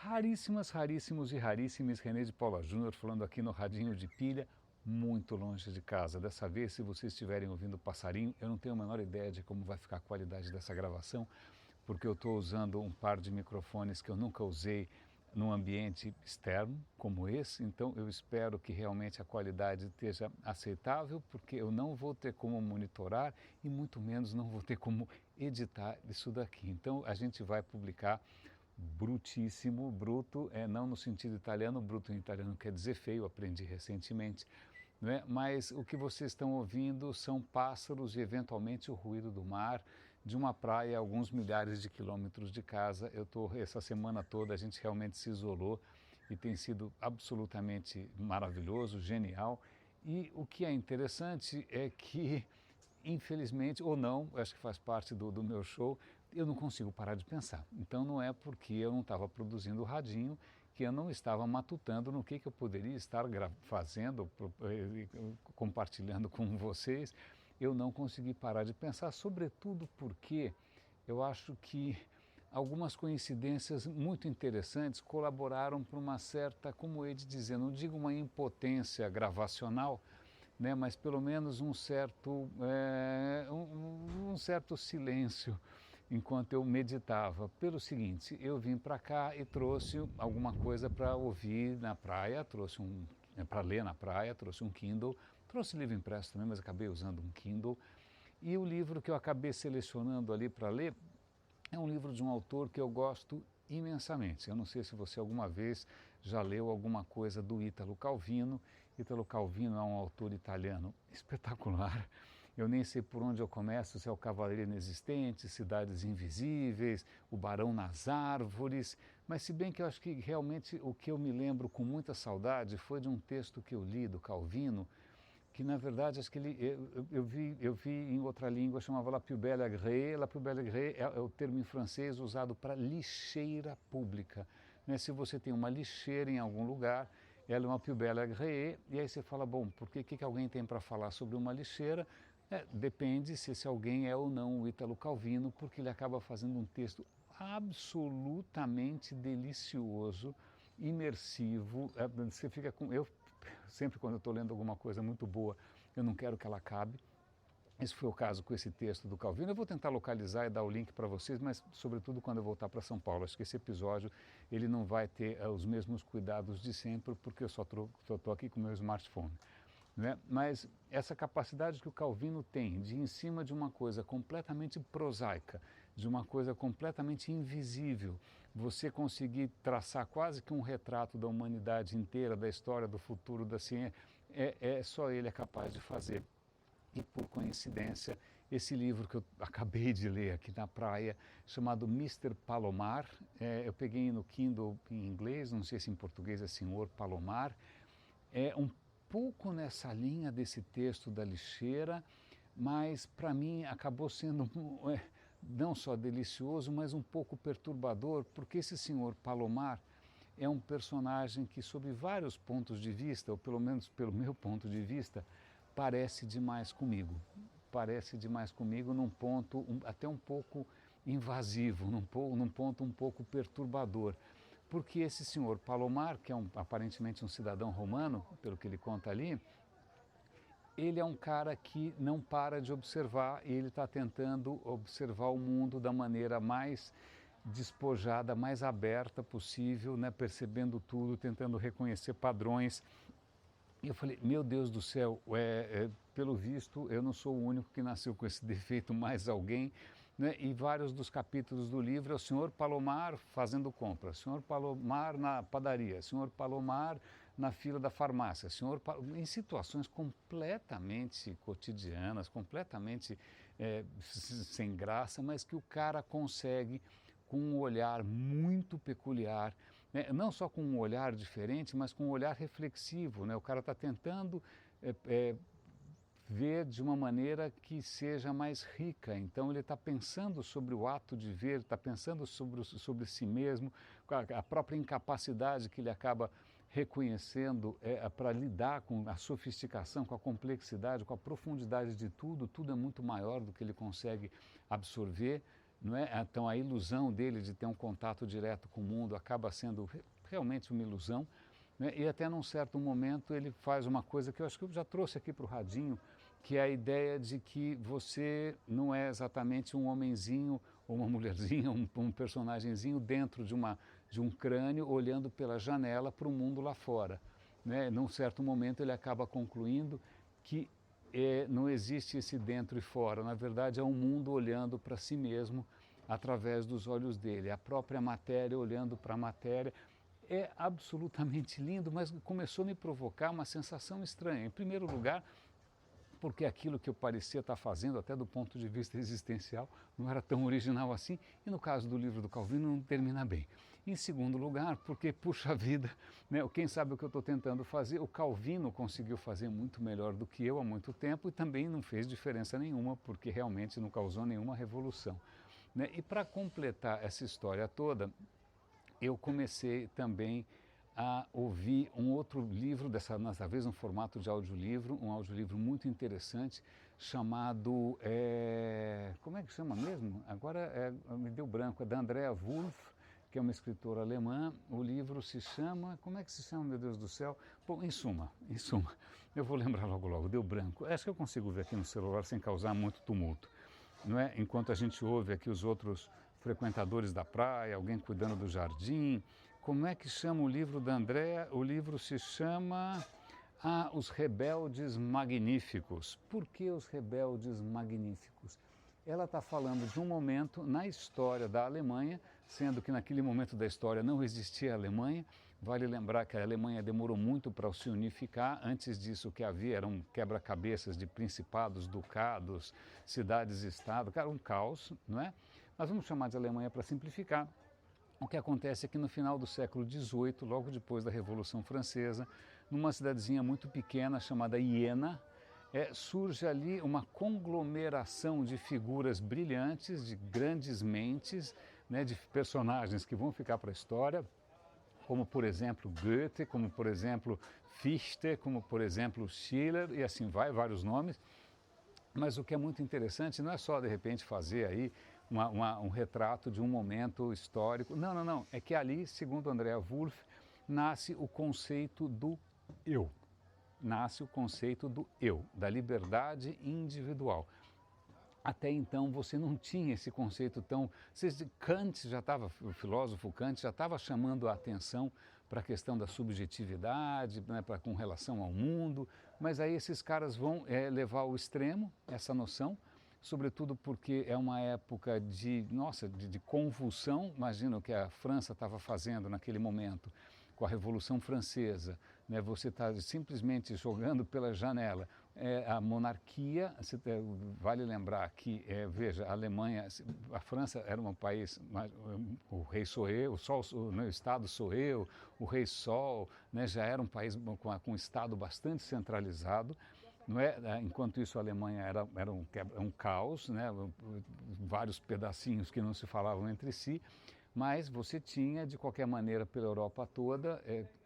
raríssimas, raríssimos e raríssimos, René de Paula Júnior falando aqui no Radinho de Pilha, muito longe de casa. Dessa vez, se vocês estiverem ouvindo passarinho, eu não tenho a menor ideia de como vai ficar a qualidade dessa gravação, porque eu estou usando um par de microfones que eu nunca usei num ambiente externo como esse, então eu espero que realmente a qualidade esteja aceitável, porque eu não vou ter como monitorar e muito menos não vou ter como editar isso daqui. Então a gente vai publicar brutíssimo, bruto, não no sentido italiano, bruto em italiano quer dizer feio, aprendi recentemente, né? Mas o que vocês estão ouvindo são pássaros e eventualmente o ruído do mar de uma praia a alguns milhares de quilômetros de casa. Eu estou essa semana toda, a gente realmente se isolou e tem sido absolutamente maravilhoso, genial. E o que é interessante é que, infelizmente, ou não, acho que faz parte do meu show, eu não consigo parar de pensar. Então não é porque eu não estava produzindo o radinho que eu não estava matutando no que eu poderia estar fazendo, compartilhando com vocês. Eu não consegui parar de pensar, sobretudo porque eu acho que algumas coincidências muito interessantes colaboraram para uma certa, como eu ia dizer, não digo uma impotência gravacional, né, mas pelo menos um certo silêncio enquanto eu meditava. Pelo seguinte, eu vim para cá e trouxe alguma coisa para ouvir na praia, trouxe para ler na praia, trouxe um Kindle, trouxe livro impresso também, mas acabei usando um Kindle. E o livro que eu acabei selecionando ali para ler é um livro de um autor que eu gosto imensamente. Eu não sei se você alguma vez já leu alguma coisa do Ítalo Calvino. Ítalo Calvino é um autor italiano espetacular. Eu nem sei por onde eu começo, se é o Cavaleiro Inexistente, Cidades Invisíveis, O Barão nas Árvores, mas se bem que eu acho que realmente o que eu me lembro com muita saudade foi de um texto que eu li do Calvino, que na verdade acho que eu vi em outra língua, chamava La Plus Belle Agrée. La Plus Belle Agrée é o termo em francês usado para lixeira pública, né? Se você tem uma lixeira em algum lugar, ela é uma Plus Belle Agrée, e aí você fala, bom, por que alguém tem para falar sobre uma lixeira? Depende se esse alguém é ou não o Ítalo Calvino, porque ele acaba fazendo um texto absolutamente delicioso, imersivo. Você fica com... Eu sempre quando eu estou lendo alguma coisa muito boa, eu não quero que ela acabe. Esse foi o caso com esse texto do Calvino. Eu vou tentar localizar e dar o link para vocês, mas sobretudo quando eu voltar para São Paulo. Acho que esse episódio ele não vai ter os mesmos cuidados de sempre, porque eu só estou aqui com o meu smartphone, né? Mas essa capacidade que o Calvino tem de, em cima de uma coisa completamente prosaica, de uma coisa completamente invisível, você conseguir traçar quase que um retrato da humanidade inteira, da história, do futuro, da ciência, só ele é capaz de fazer. E por coincidência, esse livro que eu acabei de ler aqui na praia, chamado Mister Palomar, eu peguei no Kindle em inglês, não sei se em português é Senhor Palomar, é um pouco nessa linha desse texto da lixeira, mas para mim acabou sendo não só delicioso, mas um pouco perturbador, porque esse senhor Palomar é um personagem que, sob vários pontos de vista, ou pelo menos pelo meu ponto de vista, parece demais comigo. Parece demais comigo num ponto até um pouco invasivo, num ponto um pouco perturbador. Porque esse senhor Palomar, que é aparentemente um cidadão romano, pelo que ele conta ali, ele é um cara que não para de observar e ele está tentando observar o mundo da maneira mais despojada, mais aberta possível, né, percebendo tudo, tentando reconhecer padrões. E eu falei, meu Deus do céu, pelo visto eu não sou o único que nasceu com esse defeito, mais alguém, né? E vários dos capítulos do livro é o senhor Palomar fazendo compra, senhor Palomar na padaria, senhor Palomar na fila da farmácia, em situações completamente cotidianas, completamente sem graça, mas que o cara consegue com um olhar muito peculiar, né? Não só com um olhar diferente, mas com um olhar reflexivo, né? O cara está tentando ver de uma maneira que seja mais rica. Então ele está pensando sobre o ato de ver, está pensando sobre si mesmo, a própria incapacidade que ele acaba reconhecendo para lidar com a sofisticação, com a complexidade, com a profundidade de tudo. Tudo é muito maior do que ele consegue absorver. não é? Então a ilusão dele de ter um contato direto com o mundo acaba sendo realmente uma ilusão, né? E até num certo momento ele faz uma coisa que eu acho que eu já trouxe aqui para o radinho, que é a ideia de que você não é exatamente um homenzinho ou uma mulherzinha, um personagemzinho dentro de um crânio olhando pela janela para o mundo lá fora, né? Num certo momento ele acaba concluindo que não existe esse dentro e fora, na verdade é um mundo olhando para si mesmo através dos olhos dele, a própria matéria olhando para a matéria. É absolutamente lindo, mas começou a me provocar uma sensação estranha. Em primeiro lugar, porque aquilo que eu parecia estar fazendo, até do ponto de vista existencial, não era tão original assim, e no caso do livro do Calvino não termina bem. Em segundo lugar, porque, puxa vida, né, quem sabe o que eu estou tentando fazer, o Calvino conseguiu fazer muito melhor do que eu há muito tempo e também não fez diferença nenhuma, porque realmente não causou nenhuma revolução, né? E para completar essa história toda, eu comecei também a ouvir um outro livro, dessa vez no formato de audiolivro, um audiolivro muito interessante, chamado, como é que chama mesmo? Agora me deu branco, é da Andrea Wulf, que é uma escritora alemã. O livro se chama, como é que se chama, meu Deus do céu? Bom, em suma, eu vou lembrar logo, deu branco. Acho que eu consigo ver aqui no celular sem causar muito tumulto, não é? Enquanto a gente ouve aqui os outros frequentadores da praia, alguém cuidando do jardim. Como é que chama o livro da Andrea? O livro se chama Os Rebeldes Magníficos. Por que os Rebeldes Magníficos? Ela está falando de um momento na história da Alemanha, sendo que naquele momento da história não existia a Alemanha. Vale lembrar que a Alemanha demorou muito para se unificar. Antes disso, o que havia eram quebra-cabeças de principados, ducados, cidades-estado. Cara, um caos, não é? Mas vamos chamar de Alemanha para simplificar. O que acontece é que no final do século XVIII, logo depois da Revolução Francesa, numa cidadezinha muito pequena chamada Iena, surge ali uma conglomeração de figuras brilhantes, de grandes mentes, né, de personagens que vão ficar para a história, como por exemplo Goethe, como por exemplo Fichte, como por exemplo Schiller, e assim vai, vários nomes. Mas o que é muito interessante não é só de repente fazer aí um retrato de um momento histórico. Não. É que ali, segundo Andrea Wulf, nasce o conceito do eu. Nasce o conceito do eu, da liberdade individual. Até então você não tinha esse conceito tão... Kant já estava, o filósofo Kant já estava chamando a atenção para a questão da subjetividade, né, com relação ao mundo, mas aí esses caras vão levar ao extremo essa noção, sobretudo porque é uma época de convulsão. Imagina o que a França estava fazendo naquele momento, com a Revolução Francesa, né? Você está simplesmente jogando pela janela a monarquia. Vale lembrar que, veja, a Alemanha, a França era um país, o rei sou eu, o Estado sou eu, o rei sol, né? Já era um país com um Estado bastante centralizado. Não é? Enquanto isso a Alemanha era um caos, né? Vários pedacinhos que não se falavam entre si, mas você tinha de qualquer maneira pela Europa toda,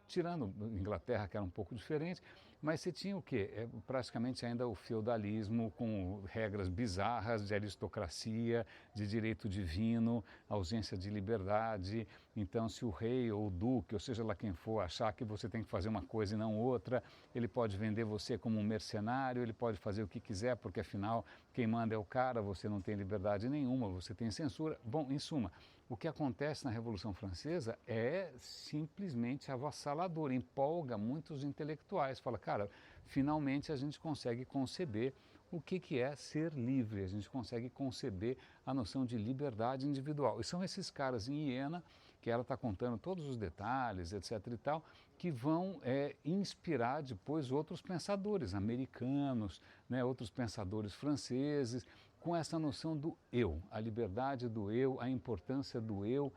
tirando Inglaterra, que era um pouco diferente, mas você tinha o quê? Praticamente ainda o feudalismo com regras bizarras de aristocracia, de direito divino, ausência de liberdade. Então, se o rei ou o duque, ou seja lá quem for, achar que você tem que fazer uma coisa e não outra, ele pode vender você como um mercenário, ele pode fazer o que quiser, porque afinal quem manda é o cara, você não tem liberdade nenhuma, você tem censura. Bom, em suma, o que acontece na Revolução Francesa é simplesmente avassalador, empolga muitos intelectuais. Fala, cara, finalmente a gente consegue conceber o que é ser livre, a gente consegue conceber a noção de liberdade individual. E são esses caras em Iena, que ela está contando todos os detalhes, etc. e tal, que vão inspirar depois outros pensadores americanos, né, outros pensadores franceses, com essa noção do eu, a liberdade do eu, a importância do eu,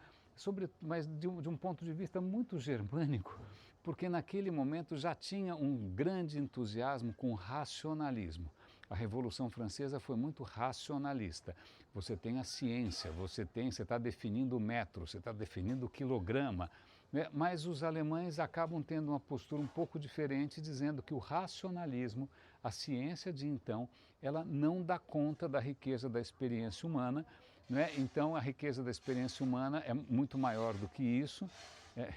mas de um ponto de vista muito germânico, porque naquele momento já tinha um grande entusiasmo com o racionalismo. A Revolução Francesa foi muito racionalista. Você tem a ciência, você está definindo o metro, você está definindo o quilograma, né? Mas os alemães acabam tendo uma postura um pouco diferente, dizendo que o racionalismo, a ciência de então, ela não dá conta da riqueza da experiência humana, né? Então a riqueza da experiência humana é muito maior do que isso.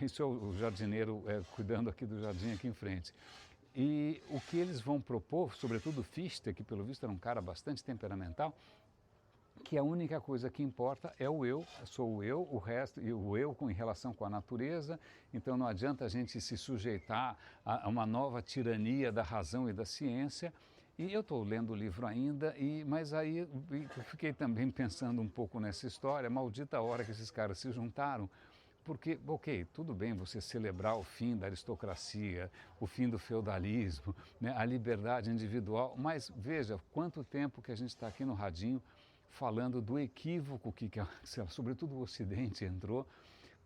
Isso é o jardineiro cuidando aqui do jardim aqui em frente. E o que eles vão propor, sobretudo Fichte, que pelo visto era um cara bastante temperamental, que a única coisa que importa é o eu, sou o eu, o resto, e o eu em relação com a natureza, então não adianta a gente se sujeitar a uma nova tirania da razão e da ciência. E eu estou lendo o livro ainda, mas aí eu fiquei também pensando um pouco nessa história, maldita hora que esses caras se juntaram, porque, ok, tudo bem você celebrar o fim da aristocracia, o fim do feudalismo, né, a liberdade individual, mas veja quanto tempo que a gente está aqui no radinho falando do equívoco que sobretudo o Ocidente entrou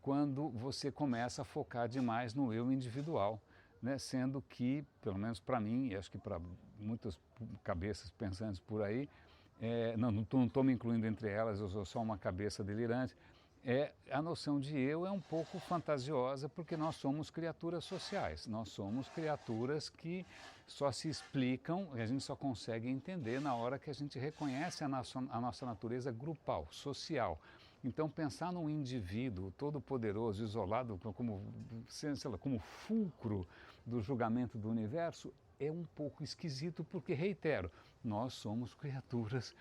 quando você começa a focar demais no eu individual, né, sendo que, pelo menos para mim, e acho que para muitas cabeças pensantes por aí, não estou me incluindo entre elas, eu sou só uma cabeça delirante, a noção de eu é um pouco fantasiosa porque nós somos criaturas sociais, nós somos criaturas que só se explicam e a gente só consegue entender na hora que a gente reconhece a nossa natureza grupal, social. Então pensar num indivíduo todo poderoso, isolado, como, sei lá, como fulcro do julgamento do universo é um pouco esquisito porque, reitero, nós somos criaturas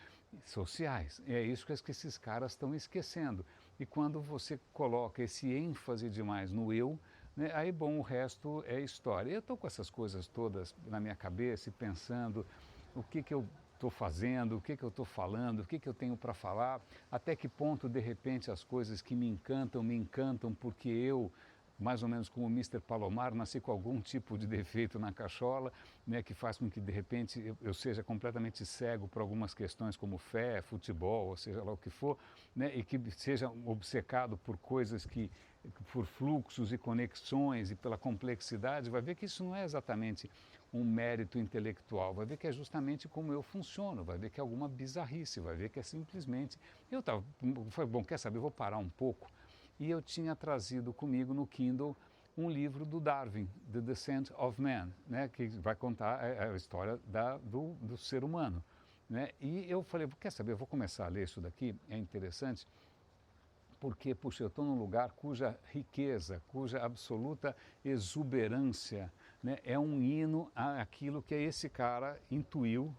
sociais. É isso que esses caras estão esquecendo. E quando você coloca esse ênfase demais no eu, né, aí, bom, o resto é história. Eu estou com essas coisas todas na minha cabeça e pensando o que eu estou fazendo, o que eu estou falando, o que eu tenho para falar, até que ponto, de repente, as coisas que me encantam porque eu, mais ou menos como o Mister Palomar, nasci com algum tipo de defeito na cachola, né, que faz com que, de repente, eu seja completamente cego para algumas questões como fé, futebol, ou seja lá o que for, né, e que seja obcecado por coisas por fluxos e conexões e pela complexidade, vai ver que isso não é exatamente um mérito intelectual, vai ver que é justamente como eu funciono, vai ver que é alguma bizarrice, vai ver que é simplesmente... Foi bom, quer saber, eu vou parar um pouco. E eu tinha trazido comigo no Kindle um livro do Darwin, The Descent of Man, né, que vai contar a história do ser humano. Né? E eu falei, quer saber, eu vou começar a ler isso daqui, é interessante, porque, puxa, eu estou num lugar cuja riqueza, cuja absoluta exuberância, né, é um hino àquilo que esse cara intuiu,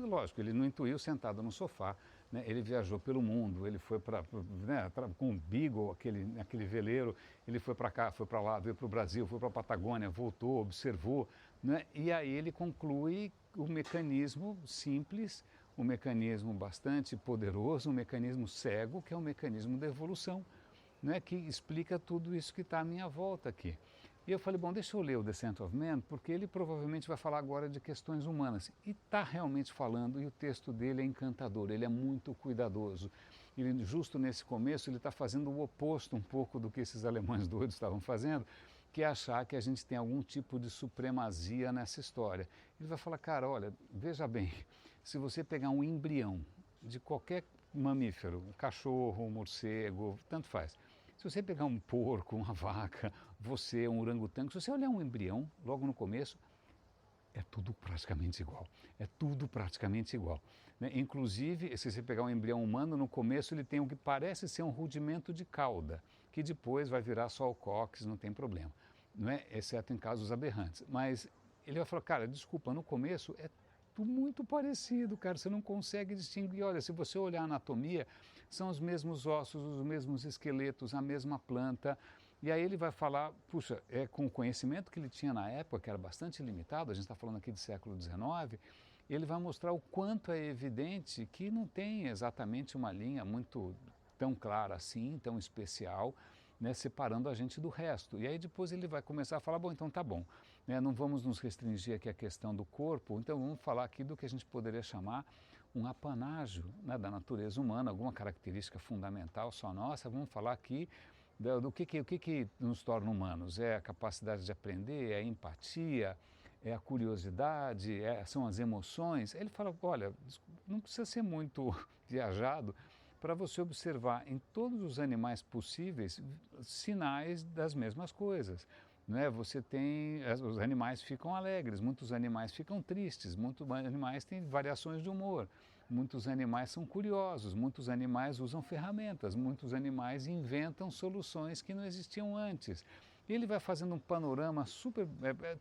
lógico, ele não intuiu sentado no sofá, né, ele viajou pelo mundo, ele foi com o Beagle, aquele veleiro, ele foi para cá, foi para lá, veio para o Brasil, foi para a Patagônia, voltou, observou, né, e aí ele conclui o mecanismo simples, um mecanismo bastante poderoso, um mecanismo cego, que é o mecanismo da evolução, né, que explica tudo isso que está à minha volta aqui. E eu falei, bom, deixa eu ler o Descent of Man, porque ele provavelmente vai falar agora de questões humanas. E está realmente falando, e o texto dele é encantador, ele é muito cuidadoso. Ele, justo nesse começo, ele está fazendo o oposto um pouco do que esses alemães doidos estavam fazendo, que é achar que a gente tem algum tipo de supremacia nessa história. Ele vai falar, cara, olha, veja bem, se você pegar um embrião de qualquer mamífero, um cachorro, um morcego, tanto faz. Se você pegar um porco, uma vaca, você, um orangotango, se você olhar um embrião, logo no começo, é tudo praticamente igual. É tudo praticamente igual. Né? Inclusive, se você pegar um embrião humano, no começo ele tem o que parece ser um rudimento de cauda, que depois vai virar só o cóccix, não tem problema. Não é? Exceto em casos aberrantes. Mas ele vai falar, cara, desculpa, no começo é tudo muito parecido, cara, você não consegue distinguir. Olha, se você olhar a anatomia, são os mesmos ossos, os mesmos esqueletos, a mesma planta. E aí ele vai falar, puxa, com o conhecimento que ele tinha na época, que era bastante limitado, a gente está falando aqui do século XIX, ele vai mostrar o quanto é evidente que não tem exatamente uma linha muito tão clara assim, tão especial, né, separando a gente do resto. E aí depois ele vai começar a falar, bom, então tá bom, né, não vamos nos restringir aqui à questão do corpo, então vamos falar aqui do que a gente poderia chamar um apanágio, né, da natureza humana, alguma característica fundamental só nossa. Vamos falar aqui o que nos torna humanos. É a capacidade de aprender, é a empatia, é a curiosidade, são as emoções. Ele fala, olha, não precisa ser muito viajado para você observar em todos os animais possíveis sinais das mesmas coisas. Né? Você tem, os animais ficam alegres, muitos animais ficam tristes, muitos animais têm variações de humor. muitos animais são curiosos, muitos animais usam ferramentas, muitos animais inventam soluções que não existiam antes. Ele vai fazendo um panorama super,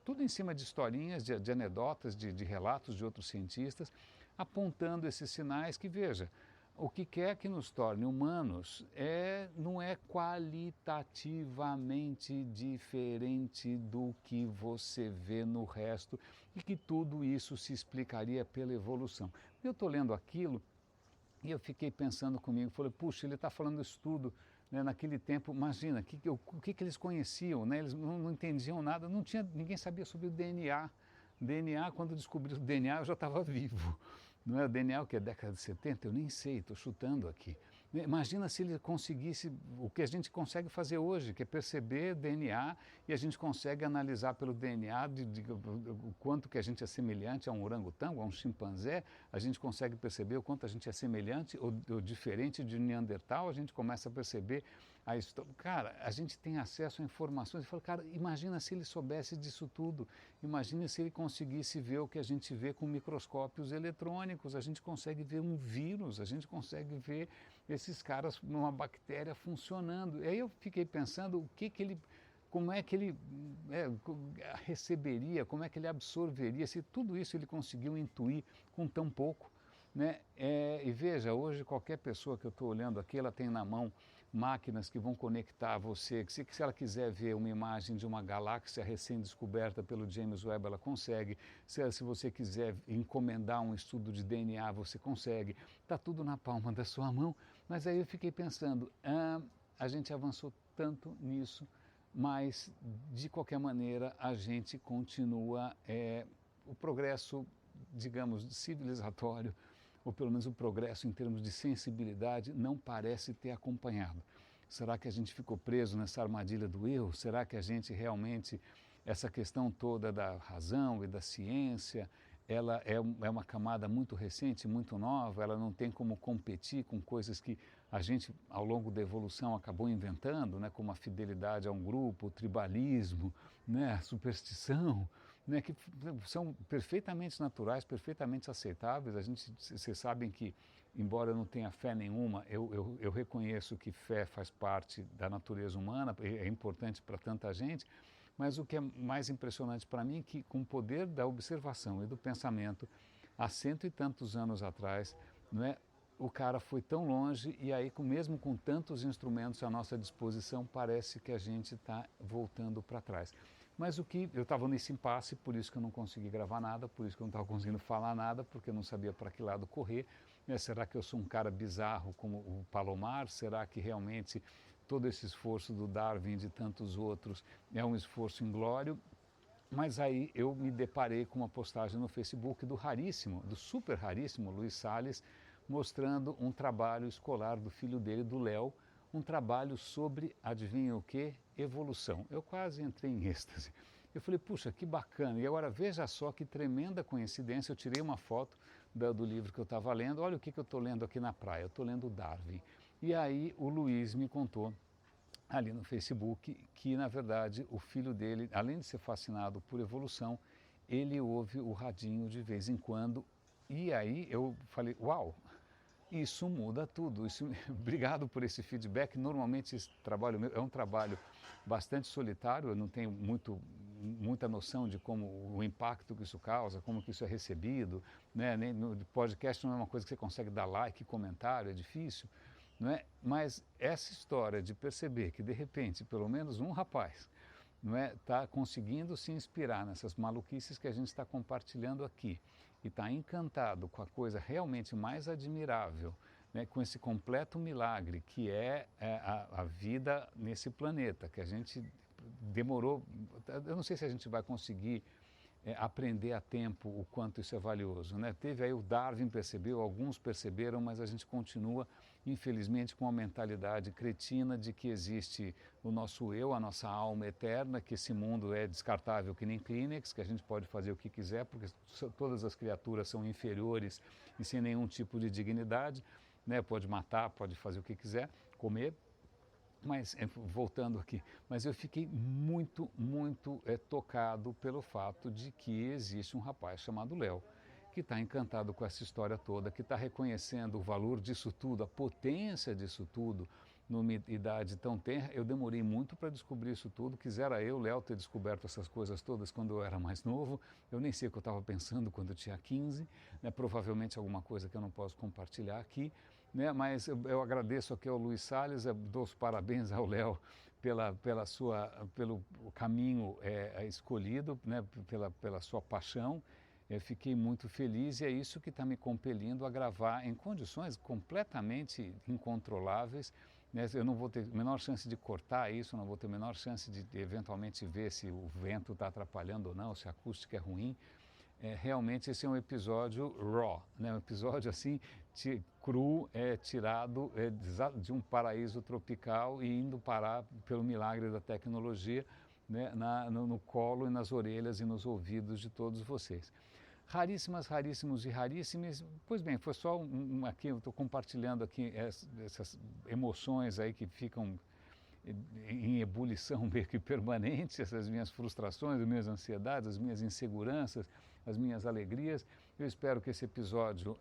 tudo em cima de historinhas, de anedotas, de relatos de outros cientistas, apontando esses sinais que, veja, o que quer que nos torne humanos não é qualitativamente diferente do que você vê no resto e que tudo isso se explicaria pela evolução. Eu estou lendo aquilo e eu fiquei pensando comigo, falei, puxa, ele está falando isso tudo, né, naquele tempo, imagina, o que eles conheciam, né? Eles não entendiam nada, ninguém sabia sobre o DNA. DNA, quando descobri o DNA, eu já estava vivo. Não é o DNA, o que é década de 70? Eu nem sei, estou chutando aqui. Imagina se ele conseguisse o que a gente consegue fazer hoje, que é perceber DNA e a gente consegue analisar pelo DNA o quanto que a gente é semelhante a um orangotango, a um chimpanzé, a gente consegue perceber o quanto a gente é semelhante ou diferente de um Neandertal, a gente começa a perceber a história. Cara, a gente tem acesso a informações e fala, cara, imagina se ele soubesse disso tudo, imagina se ele conseguisse ver o que a gente vê com microscópios eletrônicos, a gente consegue ver um vírus, a gente consegue ver esses caras, uma bactéria funcionando. E aí eu fiquei pensando como é que ele receberia, como é que ele absorveria, se tudo isso ele conseguiu intuir com tão pouco. Né? E veja, hoje qualquer pessoa que eu estou olhando aqui, ela tem na mão máquinas que vão conectar você, que se ela quiser ver uma imagem de uma galáxia recém-descoberta pelo James Webb, ela consegue. Se você quiser encomendar um estudo de DNA, você consegue. Está tudo na palma da sua mão. Mas aí eu fiquei pensando, a gente avançou tanto nisso, mas de qualquer maneira a gente continua, o progresso, digamos, civilizatório, ou pelo menos o progresso em termos de sensibilidade, não parece ter acompanhado. Será que a gente ficou preso nessa armadilha do erro? Será que a gente realmente, essa questão toda da razão e da ciência, ela é uma camada muito recente, muito nova, ela não tem como competir com coisas que a gente, ao longo da evolução, acabou inventando, né, como a fidelidade a um grupo, o tribalismo, né, a superstição, né, que são perfeitamente naturais, perfeitamente aceitáveis. Vocês sabem que, embora eu não tenha fé nenhuma, eu reconheço que fé faz parte da natureza humana, é importante para tanta gente, mas o que é mais impressionante para mim é que, com o poder da observação e do pensamento, há 100 e tantos anos atrás, não é, o cara foi tão longe e aí, mesmo com tantos instrumentos à nossa disposição, parece que a gente está voltando para trás. Mas eu estava nesse impasse, por isso que eu não consegui gravar nada, por isso que eu não estava conseguindo falar nada, porque eu não sabia para que lado correr. Será que eu sou um cara bizarro como o Palomar? Será que realmente todo esse esforço do Darwin e de tantos outros é um esforço inglório? Mas aí eu me deparei com uma postagem no Facebook do super raríssimo Luiz Salles, mostrando um trabalho escolar do filho dele, do Léo, um trabalho sobre, adivinha o quê? Evolução. Eu quase entrei em êxtase. Eu falei, puxa, que bacana. E agora veja só que tremenda coincidência. Eu tirei uma foto do livro que eu estava lendo. Olha o que eu estou lendo aqui na praia. Eu estou lendo Darwin. E aí o Luiz me contou, ali no Facebook, que na verdade o filho dele, além de ser fascinado por evolução, ele ouve o radinho de vez em quando. E aí eu falei, uau, isso muda tudo. Obrigado por esse feedback. Normalmente esse trabalho meu é um trabalho bastante solitário, eu não tenho muita noção de como o impacto que isso causa, como que isso é recebido, né? Nem no podcast não é uma coisa que você consegue dar like, comentário, é difícil, não é? Mas essa história de perceber que de repente pelo menos um rapaz, não é, está conseguindo se inspirar nessas maluquices que a gente está compartilhando aqui e está encantado com a coisa realmente mais admirável, né, com esse completo milagre que é a vida nesse planeta, que a gente demorou, eu não sei se a gente vai conseguir aprender a tempo o quanto isso é valioso, né? Teve aí o Darwin percebeu, alguns perceberam, mas a gente continua, infelizmente, com uma mentalidade cretina de que existe o nosso eu, a nossa alma eterna, que esse mundo é descartável que nem Kleenex, que a gente pode fazer o que quiser, porque todas as criaturas são inferiores e sem nenhum tipo de dignidade, né? Pode matar, pode fazer o que quiser, comer. Mas, voltando aqui, mas eu fiquei muito tocado pelo fato de que existe um rapaz chamado Léo, que está encantado com essa história toda, que está reconhecendo o valor disso tudo, a potência disso tudo, numa idade tão tenra. Eu demorei muito para descobrir isso tudo. Quisera eu, Léo, ter descoberto essas coisas todas quando eu era mais novo. Eu nem sei o que eu estava pensando quando eu tinha 15, né? Provavelmente alguma coisa que eu não posso compartilhar aqui, né? Mas eu agradeço aqui ao Luiz Salles, dou os parabéns ao Léo pelo caminho escolhido, né? Pela sua paixão. Eu fiquei muito feliz e é isso que está me compelindo a gravar em condições completamente incontroláveis, né? Eu não vou ter a menor chance de cortar isso, não vou ter a menor chance de eventualmente ver se o vento está atrapalhando ou não, se a acústica é ruim. Realmente esse é um episódio raw, né? Um episódio assim, cru, tirado de um paraíso tropical e indo parar, pelo milagre da tecnologia, né? No colo e nas orelhas e nos ouvidos de todos vocês. Raríssimas, raríssimos e raríssimas. Pois bem, foi só aqui, eu estou compartilhando aqui essas emoções aí que ficam em ebulição meio que permanente, essas minhas frustrações, as minhas ansiedades, as minhas inseguranças, as minhas alegrias. Eu espero que esse episódio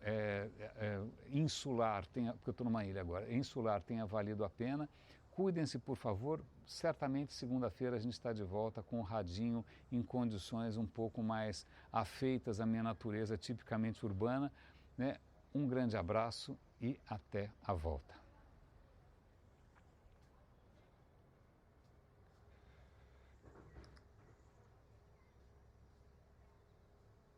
insular, porque eu estou numa ilha agora, insular tenha valido a pena. Cuidem-se, por favor. Certamente segunda-feira a gente está de volta com o radinho em condições um pouco mais afeitas à minha natureza tipicamente urbana, né? Um grande abraço e até a volta.